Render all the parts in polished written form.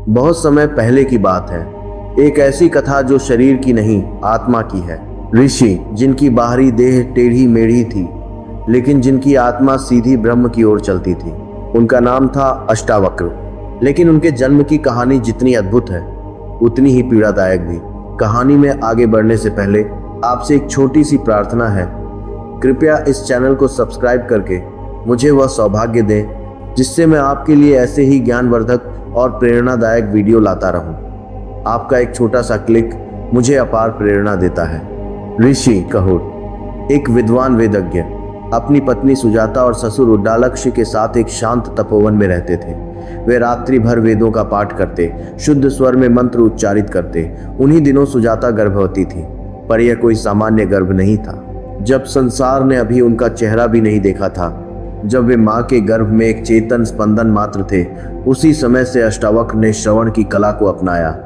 बहुत समय पहले की बात है। एक ऐसी कथा जो शरीर की नहीं आत्मा की है। ऋषि जिनकी बाहरी देह टेढ़ी मेढ़ी थी, लेकिन जिनकी आत्मा सीधी ब्रह्म की ओर चलती थी। उनका नाम था अष्टावक्र। लेकिन उनके जन्म की कहानी जितनी अद्भुत है, उतनी ही पीड़ादायक भी। कहानी में आगे बढ़ने से पहले आपसे एक छोटी सी प्रार्थना है। कृपया इस चैनल को सब्सक्राइब करके मुझे वह सौभाग्य दें जिससे मैं आपके लिए ऐसे ही ज्ञानवर्धक और प्रेरणादायक वीडियो लाता रहूं। आपका एक छोटा सा क्लिक मुझे अपार प्रेरणा देता है। ऋषि कहोड़ एक विद्वान वेदज्ञ अपनी पत्नी सुजाता और ससुर उड्डालक्ष के साथ एक शांत तपोवन में रहते थे। वे रात्रि भर वेदों का पाठ करते, शुद्ध स्वर में मंत्र उच्चारित करते। उन्हीं दिनों सुजाता गर्भवती थी, पर यह कोई सामान्य गर्भ नहीं था। जब संसार ने अभी उनका चेहरा भी नहीं देखा था, जब वे माँ के गर्भ में एक चेतन स्पंदन मात्र थे, उसी समय से अष्टावक्र ने श्रवण की कला को अपनाया।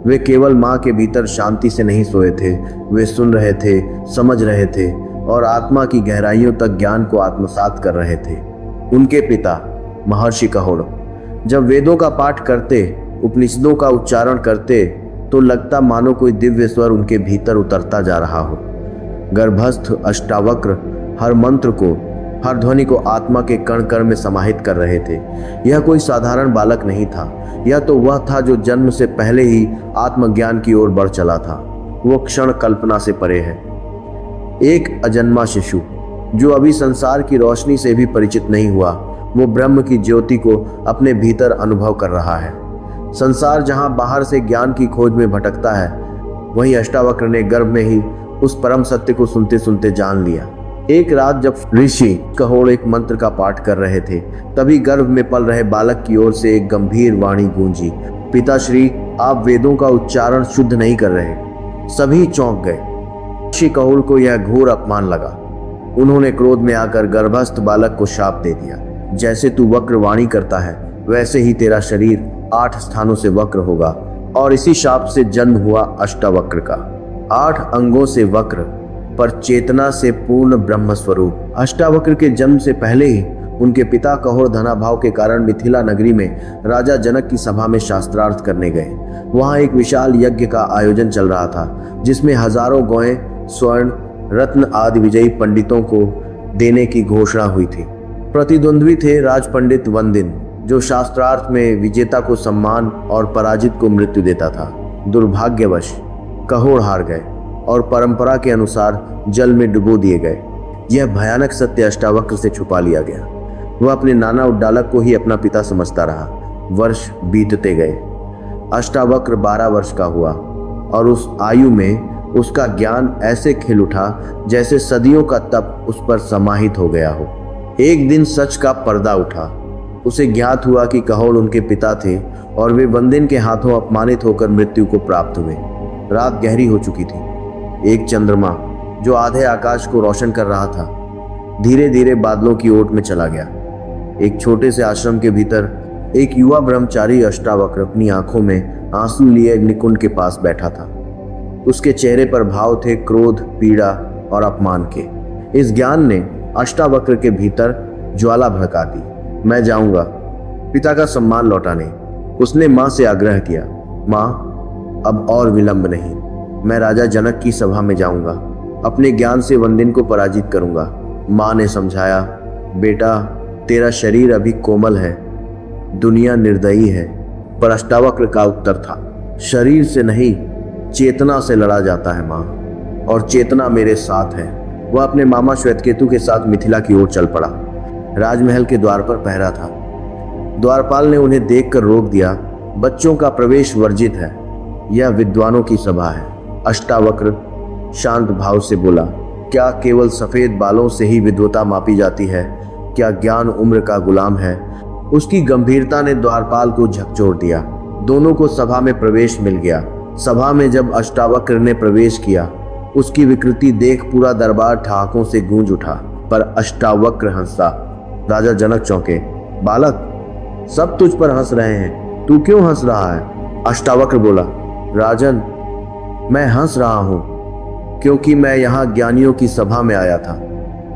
वे केवल माँ के भीतर शांति से नहीं सोए थे, वे सुन रहे थे, समझ रहे थे और आत्मा की गहराइयों तक ज्ञान को आत्मसात कर रहे थे। उनके पिता महर्षि कहोड़ जब वेदों का पाठ करते, उपनिषदों का उच्चारण करते, तो लगता मानो कोई दिव्य स्वर उनके भीतर उतरता जा रहा हो। गर्भस्थ अष्टावक्र हर मंत्र को, हर ध्वनि को आत्मा के कण कण में समाहित कर रहे थे। यह कोई साधारण बालक नहीं था, यह तो वह था जो जन्म से पहले ही आत्मज्ञान की ओर बढ़ चला था। वो क्षण कल्पना से परे है। एक अजन्मा शिशु जो अभी संसार की रोशनी से भी परिचित नहीं हुआ, वो ब्रह्म की ज्योति को अपने भीतर अनुभव कर रहा है। संसार जहां बाहर से ज्ञान की खोज में भटकता है, वहीं अष्टावक्र ने गर्भ में ही उस परम सत्य को सुनते सुनते जान लिया। एक रात जब ऋषि कहोड़ एक मंत्र का पाठ कर रहे थे, तभी गर्भ में पल रहे बालक की ओर से एक गंभीर वाणी गूंजी, पिताश्री, आप वेदों का उच्चारण शुद्ध नहीं कर रहे। सभी चौंक गए। ऋषि कहोड़ को यह घोर अपमान लगा। उन्होंने क्रोध में आकर गर्भस्थ बालक को शाप दे दिया, जैसे तू वक्र वाणी करता है, वैसे ही तेरा शरीर 8 स्थानों से वक्र होगा। और इसी शाप से जन्म हुआ अष्टावक्र का। 8 अंगों से वक्र, पर चेतना से पूर्ण ब्रह्म स्वरूप। अष्टावक्र के जन्म से पहले ही उनके पिता कहोड़ धनाभाव के कारण मिथिला नगरी में राजा जनक की सभा में शास्त्रार्थ करने गए। वहां एक विशाल यज्ञ का आयोजन चल रहा था, जिसमें हजारों गौएं स्वर्ण, रत्न आदि विजयी पंडितों को देने की घोषणा हुई थी। प्रतिद्वंद्वी थे राज पंडित वंदिन, जो शास्त्रार्थ में विजेता को सम्मान और पराजित को मृत्यु देता था। दुर्भाग्यवश कहोड़ हार गए और परंपरा के अनुसार जल में डुबो दिए गए। यह भयानक सत्य अष्टावक्र से छुपा लिया गया। वह अपने नाना उड्डालक को ही अपना पिता समझता रहा। वर्ष बीतते गए। अष्टावक्र 12 वर्ष का हुआ और उस आयु में उसका ज्ञान ऐसे खिल उठा जैसे सदियों का तप उस पर समाहित हो गया हो। एक दिन सच का पर्दा उठा। उसे ज्ञात हुआ कि कहोड़ उनके पिता थे और वे वंदिन के हाथों अपमानित होकर मृत्यु को प्राप्त हुए। रात गहरी हो चुकी थी। एक चंद्रमा जो आधे आकाश को रोशन कर रहा था, धीरे धीरे बादलों की ओट में चला गया। एक छोटे से आश्रम के भीतर एक युवा ब्रह्मचारी अष्टावक्र अपनी आंखों में आंसू लिए निकुंज के पास बैठा था। उसके चेहरे पर भाव थे क्रोध, पीड़ा और अपमान के। इस ज्ञान ने अष्टावक्र के भीतर ज्वाला भड़का दी। मैं जाऊंगा पिता का सम्मान लौटाने। उसने माँ से आग्रह किया, माँ, अब और विलंब नहीं। मैं राजा जनक की सभा में जाऊंगा, अपने ज्ञान से वंदिन को पराजित करूंगा। माँ ने समझाया, बेटा, तेरा शरीर अभी कोमल है, दुनिया निर्दयी है। पर अष्टावक्र का उत्तर था, शरीर से नहीं, चेतना से लड़ा जाता है माँ, और चेतना मेरे साथ है। वह अपने मामा श्वेतकेतु के साथ मिथिला की ओर चल पड़ा। राजमहल के द्वार पर पहरा था। द्वारपाल ने उन्हें देखकर रोक दिया, बच्चों का प्रवेश वर्जित है, यह विद्वानों की सभा है। अष्टावक्र शांत भाव से बोला, क्या केवल सफेद बालों से ही विद्वता मापी जाती है? क्या ज्ञान उम्र का गुलाम है? उसकी गंभीरता ने द्वारपाल को झकझोर दिया। दोनों को सभा में प्रवेश मिल गया। सभा में जब अष्टावक्र ने प्रवेश किया, उसकी विकृति देख पूरा दरबार ठहाकों से गूंज उठा। पर अष्टावक्र हंसा। राजा जनक चौंके। बालक, सब तुझ पर हंस रहे हैं, तू क्यों हंस रहा है? अष्टावक्र बोला, राजन, मैं हंस रहा हूं क्योंकि मैं यहाँ ज्ञानियों की सभा में आया था,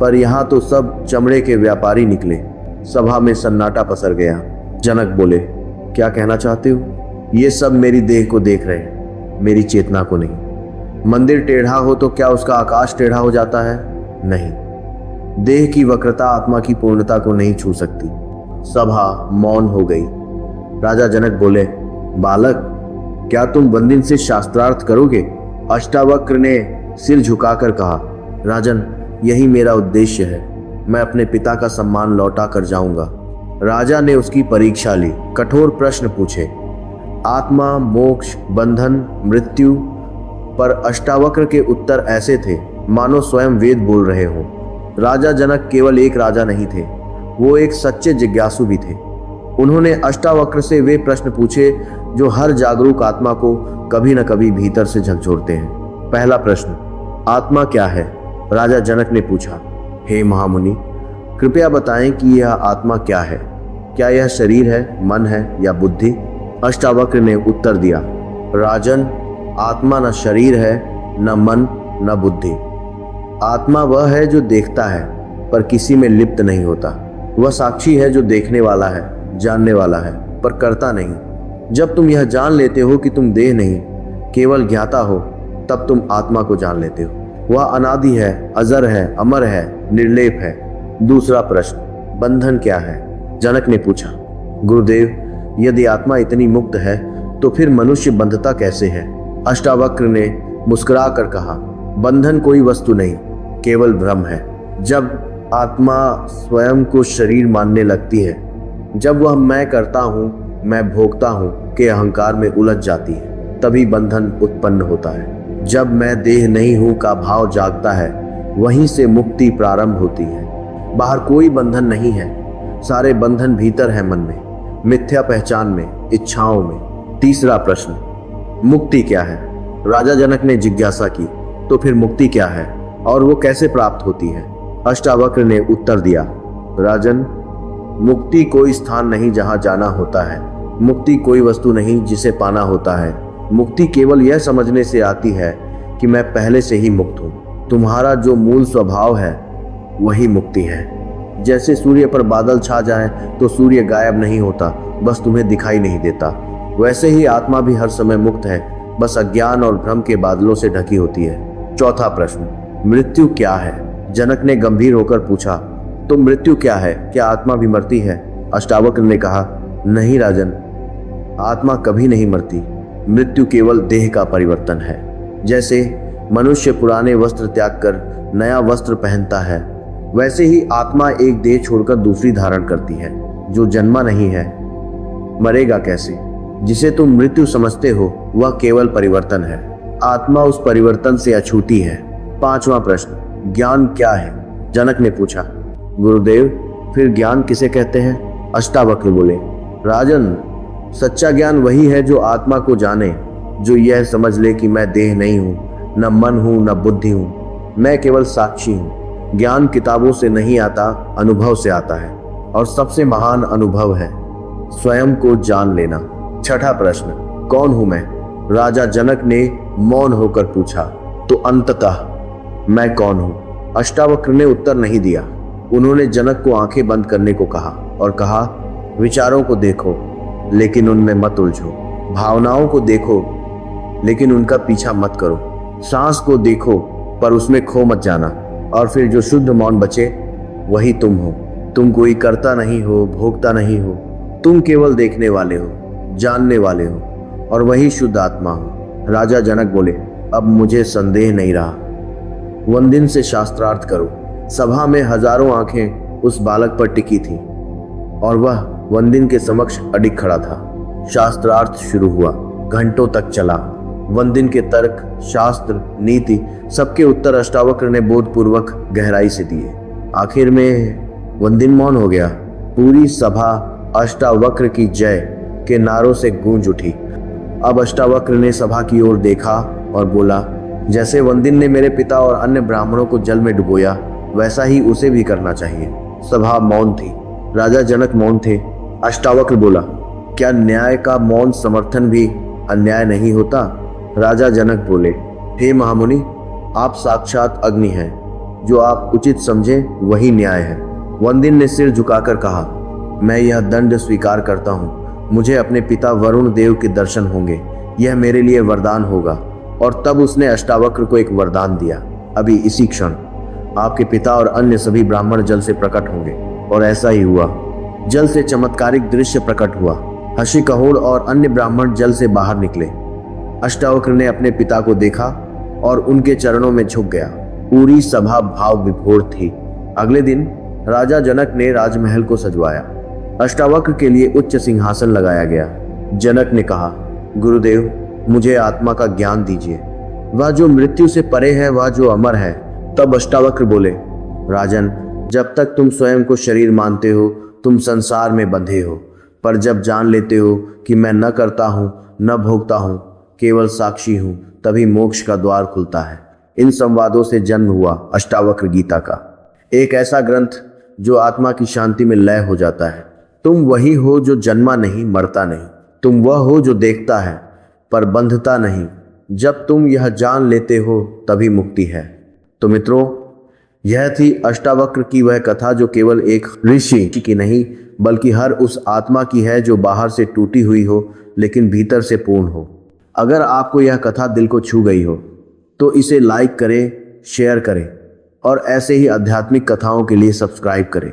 पर यहाँ तो सब चमड़े के व्यापारी निकले। सभा में सन्नाटा पसर गया। जनक बोले, क्या कहना चाहते हो? ये सब मेरी देह को देख रहे हैं, मेरी चेतना को नहीं। मंदिर टेढ़ा हो तो क्या उसका आकाश टेढ़ा हो जाता है? नहीं। देह की वक्रता आत्मा की पूर्णता को नहीं छू सकती। सभा मौन हो गई। राजा जनक बोले, बालक, क्या तुम वंदिन से शास्त्रार्थ करोगे? अष्टावक्र ने सिर झुकाकर कहा, राजन, यही मेरा उद्देश्य है। मैं अपने पिता का सम्मान लौटा कर जाऊंगा। राजा ने उसकी परीक्षा ली, कठोर प्रश्न पूछे। आत्मा, मोक्ष, बंधन, मृत्यु पर अष्टावक्र के उत्तर ऐसे थे मानो स्वयं वेद बोल रहे हों। राजा जनक केवल एक राजा नहीं थे, वो एक सच्चे जिज्ञासु भी थे। उन्होंने अष्टावक्र से वे प्रश्न पूछे जो हर जागरूक आत्मा को कभी न कभी भीतर से झकझोरते हैं। पहला प्रश्न, आत्मा क्या है? राजा जनक ने पूछा, हे महामुनि, कृपया बताएं कि यह आत्मा क्या है। क्या यह शरीर है, मन है या बुद्धि? अष्टावक्र ने उत्तर दिया, राजन, आत्मा न शरीर है, न मन, न बुद्धि। आत्मा वह है जो देखता है पर किसी में लिप्त नहीं होता। वह साक्षी है जो देखने वाला है, जानने वाला है, पर करता नहीं। जब तुम यह जान लेते हो कि तुम देह नहीं, केवल ज्ञाता हो, तब तुम आत्मा को जान लेते हो। वह अनादि है, अजर है, अमर है, निर्लेप है। दूसरा प्रश्न, बंधन क्या है? जनक ने पूछा, गुरुदेव, यदि आत्मा इतनी मुक्त है तो फिर मनुष्य बंधता कैसे है? अष्टावक्र ने मुस्कुरा कर कहा, बंधन कोई वस्तु नहीं, केवल भ्रम है। जब आत्मा स्वयं को शरीर मानने लगती है, जब वह मैं करता हूँ, मैं भोगता हूँ के अहंकार में उलझ जाती है, तभी बंधन उत्पन्न होता है। जब मैं देह नहीं हूँ का भाव जागता है, वहीं से मुक्ति प्रारंभ होती है। बाहर कोई बंधन नहीं है, सारे बंधन भीतर है, मन में, मिथ्या पहचान में, इच्छाओं में। तीसरा प्रश्न, मुक्ति क्या है? राजा जनक ने जिज्ञासा की, तो फिर मुक्ति क्या है और वो कैसे प्राप्त होती है? अष्टावक्र ने उत्तर दिया, राजन, मुक्ति कोई स्थान नहीं जहां जाना होता है। मुक्ति कोई वस्तु नहीं जिसे पाना होता है। मुक्ति केवल यह समझने से आती है कि मैं पहले से ही मुक्त हूँ। तुम्हारा जो मूल स्वभाव है वही मुक्ति है। जैसे सूर्य पर बादल छा जाए तो सूर्य गायब नहीं होता, बस तुम्हें दिखाई नहीं देता, वैसे ही आत्मा भी हर समय मुक्त है, बस अज्ञान और भ्रम के बादलों से ढकी होती है। चौथा प्रश्न, मृत्यु क्या है? जनक ने गंभीर होकर पूछा, तो मृत्यु क्या है? क्या आत्मा भी मरती है? अष्टावक्र ने कहा, नहीं राजन, आत्मा कभी नहीं मरती। मृत्यु केवल देह का परिवर्तन है। जैसे मनुष्य पुराने वस्त्र त्याग कर नया वस्त्र पहनता है, वैसे ही आत्मा एक देह छोड़कर दूसरी धारण करती है। जो जन्मा नहीं है मरेगा कैसे? जिसे तुम मृत्यु समझते हो वह केवल परिवर्तन है। आत्मा उस परिवर्तन से अछूती है। पांचवा प्रश्न, ज्ञान क्या है? जनक ने पूछा, गुरुदेव, फिर ज्ञान किसे कहते हैं? अष्टावक्र बोले, राजन, सच्चा ज्ञान वही है जो आत्मा को जाने, जो यह समझ ले कि मैं देह नहीं हूँ, न मन हूँ, न बुद्धि हूँ, मैं केवल साक्षी हूँ। ज्ञान किताबों से नहीं आता, अनुभव से आता है, और सबसे महान अनुभव है स्वयं को जान लेना। छठा प्रश्न, कौन हूं मैं? राजा जनक ने मौन होकर पूछा, तो अंततः मैं कौन हूं? अष्टावक्र ने उत्तर नहीं दिया। उन्होंने जनक को आंखें बंद करने को कहा और कहा, विचारों को देखो लेकिन उनमें मत उलझो, भावनाओं को देखो लेकिन उनका पीछा मत करो, सांस को देखो पर उसमें खो मत जाना, और फिर जो शुद्ध मौन बचे वही तुम हो। तुम कोई करता नहीं हो, भोगता नहीं हो, तुम केवल देखने वाले हो, जानने वाले हो, और वही शुद्ध आत्मा हो। राजा जनक बोले, अब मुझे संदेह नहीं रहा, वंदिन से शास्त्रार्थ करो। सभा में हजारों आंखें उस बालक पर टिकी थी और वह वंदिन के समक्ष अडिग खड़ा था। शास्त्रार्थ शुरू हुआ, घंटों तक चला। वंदिन के तर्क, शास्त्र, नीति, सबके उत्तर अष्टावक्र ने बोधपूर्वक गहराई से दिए। आखिर में वंदिन मौन हो गया। पूरी सभा अष्टावक्र की जय के नारों से गूंज उठी। अब अष्टावक्र ने सभा की ओर देखा और बोला, जैसे वंदिन ने मेरे पिता और अन्य ब्राह्मणों को जल में डुबोया, वैसा ही उसे भी करना चाहिए। सभा मौन थी, राजा जनक मौन थे। अष्टावक्र बोला, क्या न्याय का मौन समर्थन भी अन्याय नहीं होता? राजा जनक बोले, हे महामुनि, आप साक्षात अग्नि हैं, जो आप उचित समझें वही न्याय है। वंदिन ने सिर झुकाकर कहा, मैं यह दंड स्वीकार करता हूँ। मुझे अपने पिता वरुण देव के दर्शन होंगे, यह मेरे लिए वरदान होगा। और तब उसने अष्टावक्र को एक वरदान दिया, अभी इसी क्षण आपके पिता और अन्य सभी ब्राह्मण जल से प्रकट होंगे। और ऐसा ही हुआ। जल से चमत्कारिक दृश्य प्रकट हुआ। हर्षि कहोड़ और अन्य ब्राह्मण जल से बाहर निकले। अष्टावक्र ने अपने पिता को देखा और उनके चरणों में झुक गया। पूरी सभा भाव विभोर थी। अगले दिन राजा जनक ने राजमहल को सजवाया। अष्टावक्र के लिए उच्च सिंहासन लगाया गया। जनक ने कहा, गुरुदेव, मुझे आत्मा का ज्ञान दीजिए, वह जो मृत्यु से परे है, वह जो अमर है। तब अष्टावक्र बोले, राजन, जब तक तुम स्वयं को शरीर मानते हो तुम संसार में बंधे हो, पर जब जान लेते हो कि मैं न करता हूँ न भोगता हूँ, केवल साक्षी हूँ, तभी मोक्ष का द्वार खुलता है। इन संवादों से जन्म हुआ अष्टावक्र गीता का, एक ऐसा ग्रंथ जो आत्मा की शांति में लय हो जाता है। तुम वही हो जो जन्मा नहीं, मरता नहीं। तुम वह हो जो देखता है पर बंधता नहीं। जब तुम यह जान लेते हो तभी मुक्ति है। तो मित्रों, यह थी अष्टावक्र की वह कथा जो केवल एक ऋषि की नहीं बल्कि हर उस आत्मा की है जो बाहर से टूटी हुई हो लेकिन भीतर से पूर्ण हो। अगर आपको यह कथा दिल को छू गई हो तो इसे लाइक करें, शेयर करें और ऐसे ही आध्यात्मिक कथाओं के लिए सब्सक्राइब करें।